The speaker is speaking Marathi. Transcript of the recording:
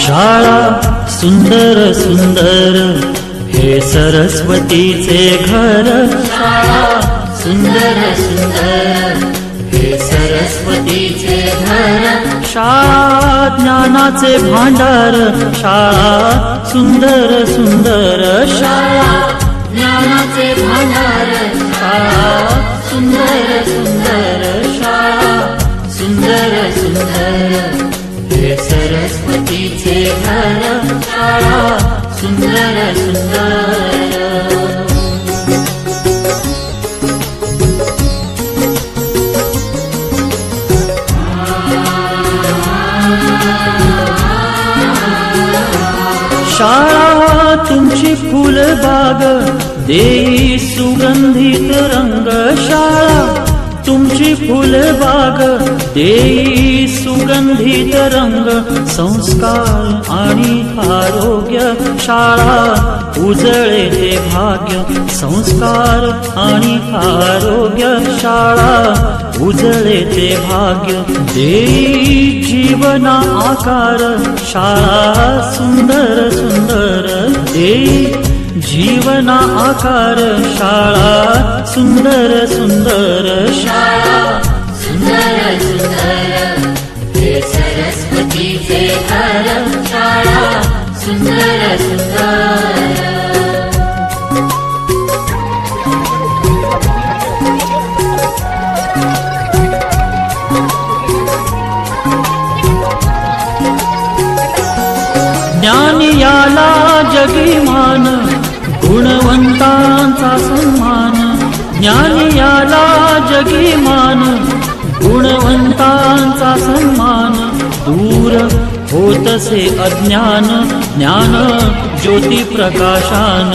शाळा सुंदर सुंदर हे सरस्वतीचे घर। शाळा सुंदर सुंदर हे सरस्वतीचे घर। शाळा ज्ञानाचे भांडार। शाळा सुंदर सुंदर शाळा ज्ञानाचे भांडार। शाळा सुंदर सुंदर शाळा सुंदर सुंदर हे सरस्वतीचे घर। शाळा सुंदर सुंदर। शाळा तुमची फुलबाग देई सुगंधित रंग। शाळा तुमची फुलबाग देई सुगंधित रंग। संस्कार आणि आरोग्य शाळा उजळे ते भाग्य। संस्कार आणि आरोग्य शाळा उजळे ते भाग्य। देई जीवना आकार शाळा सुंदर सुंदर देई जीवना आकार। शाळा सुंदर सुंदर शाळा सुंदर सुंदर हे सरस्वतीचे घर। शाळा सुंदर सुंदर। ज्ञान याला जगी मान गुणवंतांचा सन्मान। ज्ञान याला जगी मान गुणवंतांचा सन्मान। दूर होतसे अज्ञान ज्ञान ज्योती प्रकाशान।